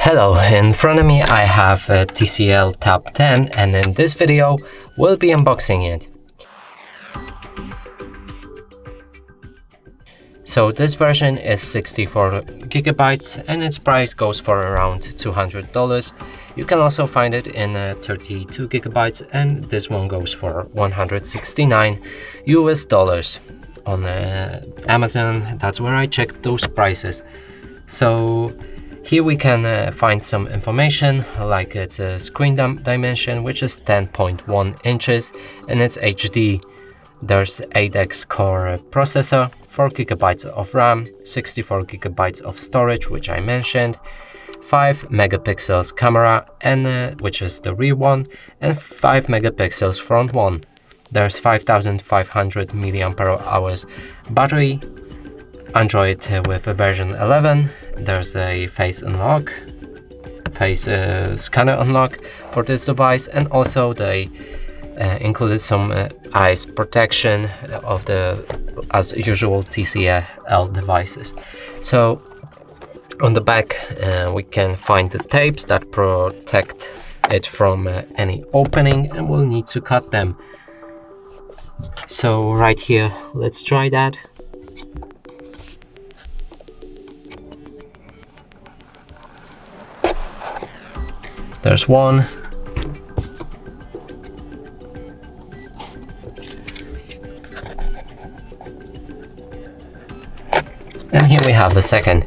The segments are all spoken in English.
Hello, in front of me I have a TCL Tab 10 and in this video we'll be unboxing it. So this version is 64 gigabytes and its price goes for around $200. You can also find it in 32 gigabytes and this one goes for $169 US. On Amazon, that's where I checked those prices. So here we can find some information like its screen dimension, which is 10.1 inches and it's HD. There's 8X core processor, 4 gigabytes of RAM, 64 gigabytes of storage, which I mentioned, 5 megapixels camera, and which is the rear one, and 5 megapixels front one. There's 5500 mAh battery, Android with a version 11. There's a face scanner unlock for this device, and also they included some eyes protection of the, as usual, TCL devices. So on the back we can find the tapes that protect it from any opening, and we'll need to cut them. So right here, let's try that. There's one. And here we have the second.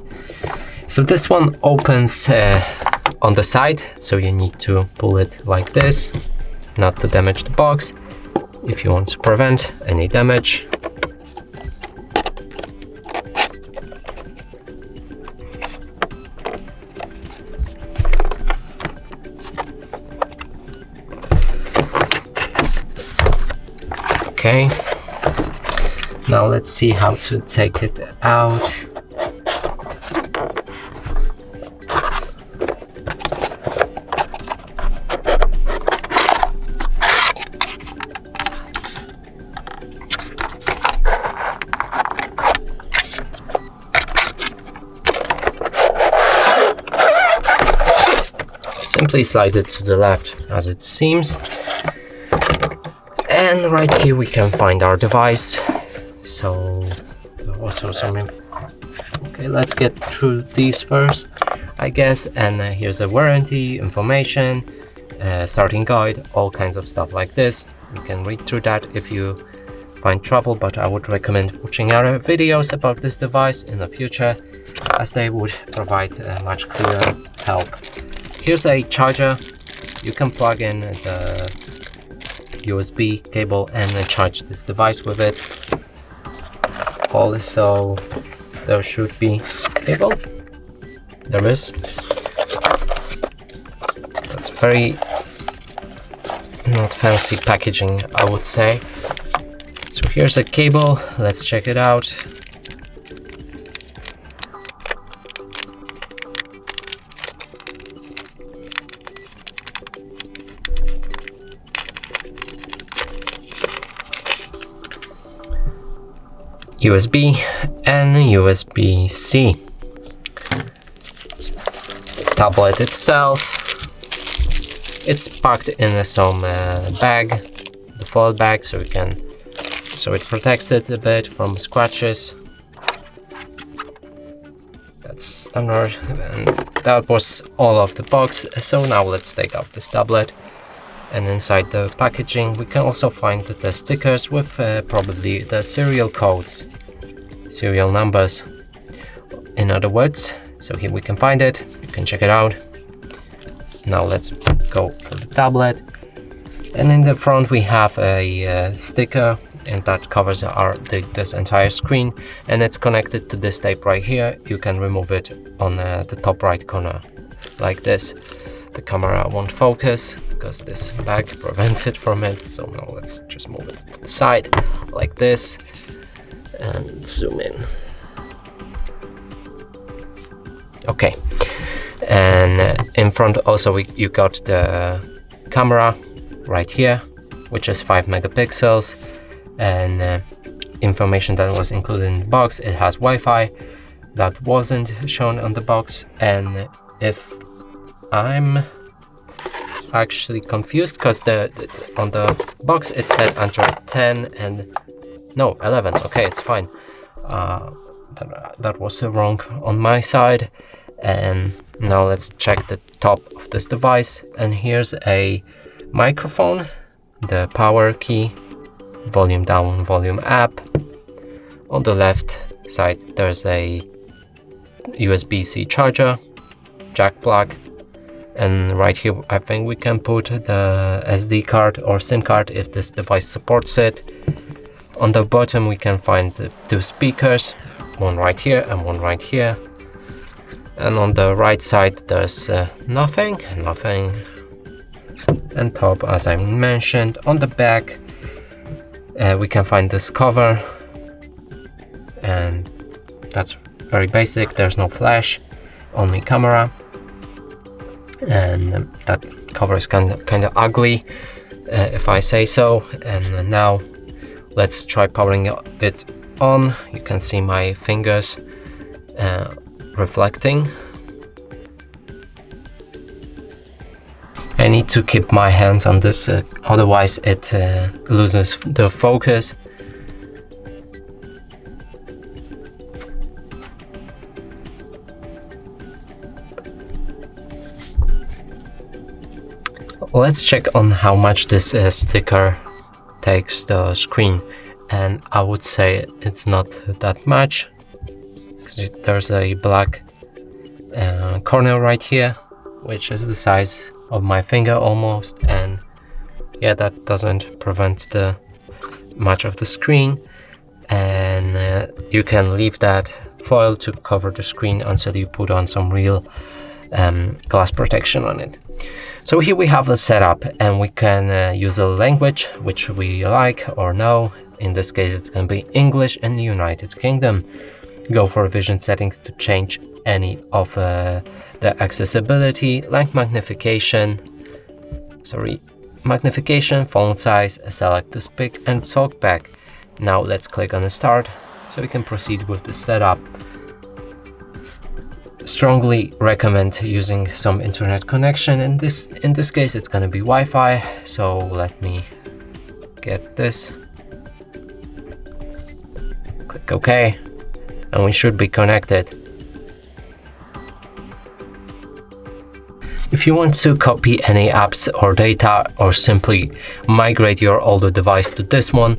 So this one opens on the side, so you need to pull it like this, not to damage the box, if you want to prevent any damage. Okay, now let's see how to take it out. Simply slide it to the left as it seems. And right here we can find our device. So also okay, let's get through these first, I guess. And here's a warranty information, starting guide, all kinds of stuff like this. You can read through that if you find trouble, but I would recommend watching other videos about this device in the future, as they would provide much clearer help. Here's a charger. You can plug in the USB cable and charge this device with it. Also, there should be cable. There is. That's very not fancy packaging, I would say. So here's a cable. Let's check it out. USB and USB-C. Tablet itself, it's packed in some bag, the foil bag, so it protects it a bit from scratches. That's standard, and that was all of the box. So now let's take out this tablet. And inside the packaging we can also find the stickers with probably the serial codes, serial numbers, in other words. So here we can find it, you can check it out. Now let's go for the tablet. And in the front we have a sticker, and that covers this entire screen, and it's connected to this tape right here. You can remove it on the top right corner like this. The camera won't focus because this bag prevents it from it. So now let's just move it to the side like this and zoom in. Okay, and in front also you got the camera right here, which is 5 megapixels, and information that was included in the box. It has Wi-Fi that wasn't shown on the box, and if I'm actually confused because on the box it said Android 10 and no 11. Okay, it's fine. That was wrong on my side. And now let's check the top of this device, and here's a microphone, the power key, volume down, volume up. On the left side there's a USB-C charger, jack plug, and right here I think we can put the SD card or SIM card if this device supports it. On the bottom we can find the two speakers, one right here and one right here. And on the right side there's nothing. And top, as I mentioned. On the back we can find this cover, and that's very basic. There's no flash, only camera, and that cover is kind of ugly, if I say so. And now let's try powering it on. You can see my fingers reflecting. I need to keep my hands on this, otherwise it loses the focus. Let's check on how much this sticker takes the screen, and I would say it's not that much. There's a black corner right here, which is the size of my finger almost, and yeah, that doesn't prevent the much of the screen. And you can leave that foil to cover the screen until you put on some real glass protection on it. So here we have a setup, and we can use a language which we like or know. In this case it's going to be English in the United Kingdom. Go for vision settings to change any of the accessibility, like magnification, font size, select to speak and talk back. Now let's click on start so we can proceed with the setup. Strongly recommend using some internet connection. In this case it's going to be Wi-Fi, so let me get this. Click OK, and we should be connected. If you want to copy any apps or data, or simply migrate your older device to this one,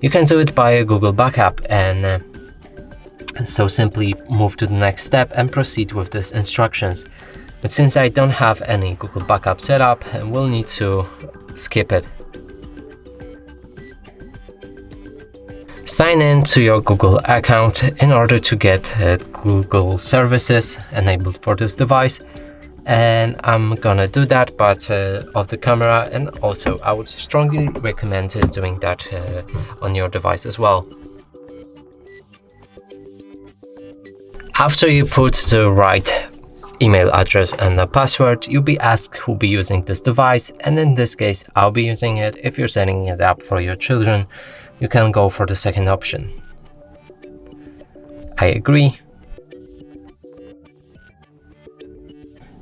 you can do it by a Google backup, and so simply move to the next step and proceed with these instructions. But since I don't have any Google backup set up, we'll need to skip it. Sign in to your Google account in order to get Google services enabled for this device, and I'm gonna do that, but off the camera, and also I would strongly recommend doing that on your device as well. After you put the right email address and the password, you'll be asked who'll be using this device, and in this case I'll be using it. If you're setting it up for your children, you can go for the second option. I agree.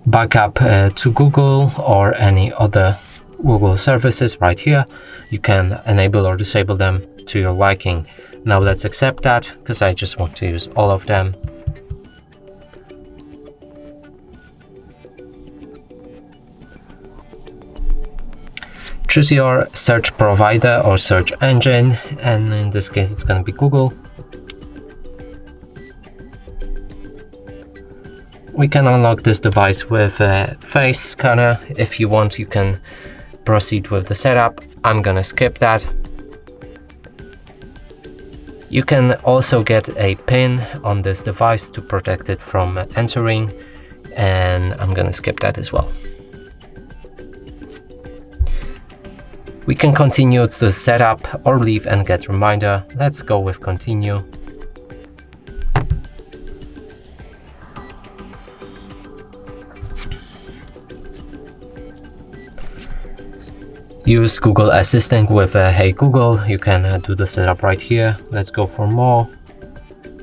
Backup to Google or any other Google services right here. You can enable or disable them to your liking. Now let's accept that, because I just want to use all of them. Choose your search provider or search engine, and in this case it's going to be Google. We can unlock this device with a face scanner. If you want, you can proceed with the setup. I'm gonna skip that. You can also get a pin on this device to protect it from entering, and I'm gonna skip that as well. We can continue the setup or leave and get reminder. Let's go with continue. Use Google Assistant with Hey Google. You can do the setup right here. Let's go for more,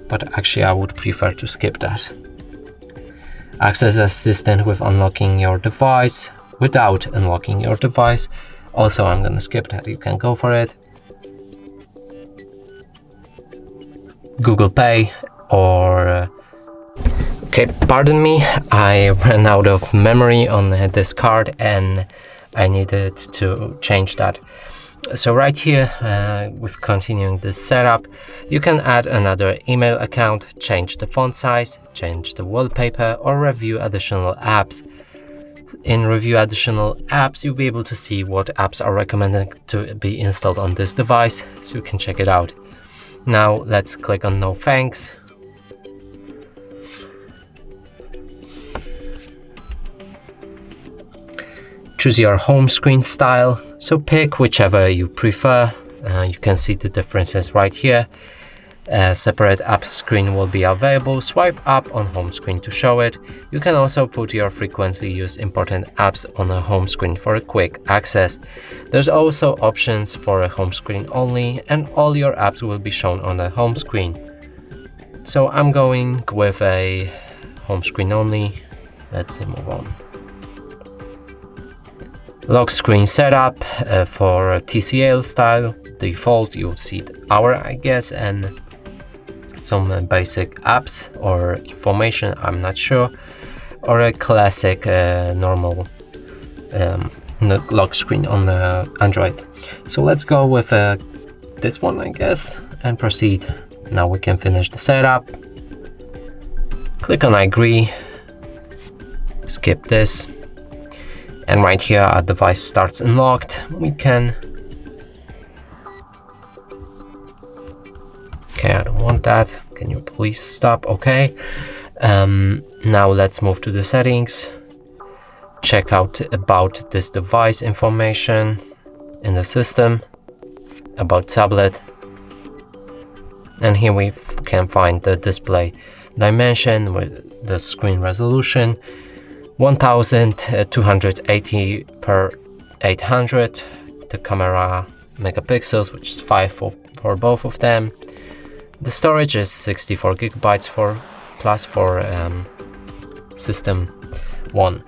but actually I would prefer to skip that. Access assistant with unlocking your device, without unlocking your device. Also, I'm gonna skip that, you can go for it. Google Pay or okay, pardon me, I ran out of memory on this card and I needed to change that. So right here, with continuing this setup, you can add another email account, change the font size, change the wallpaper, or review additional apps. In review additional apps, you'll be able to see what apps are recommended to be installed on this device, so you can check it out. Now let's click on no thanks. Choose your home screen style, so pick whichever you prefer. You can see the differences right here. A separate app screen will be available. Swipe up on home screen to show it. You can also put your frequently used important apps on the home screen for a quick access. There's also options for a home screen only, and all your apps will be shown on the home screen. So I'm going with a home screen only. Let's move on. Lock screen setup for TCL style. Default, you'll see the hour, I guess, and some basic apps or information, I'm not sure, or a classic normal lock screen on the Android. So let's go with this one, I guess, and proceed. Now we can finish the setup. Click on I agree, skip this, and right here our device starts unlocked. We can, okay, I don't want that, can you please stop? Okay, now let's move to the settings, check out about this device information in the system, about tablet, and here we can find the display dimension with the screen resolution, 1280 per 800, the camera megapixels, which is 5 for both of them. The storage is 64 gigabytes plus for system 1.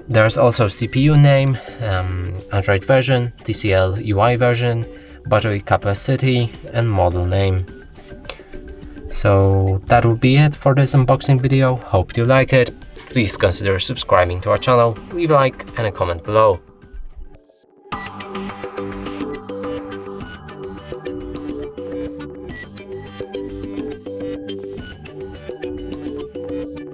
There's also CPU name, Android version, TCL UI version, battery capacity, and model name. So that will be it for this unboxing video. Hope you like it. Please consider subscribing to our channel, leave a like and a comment below.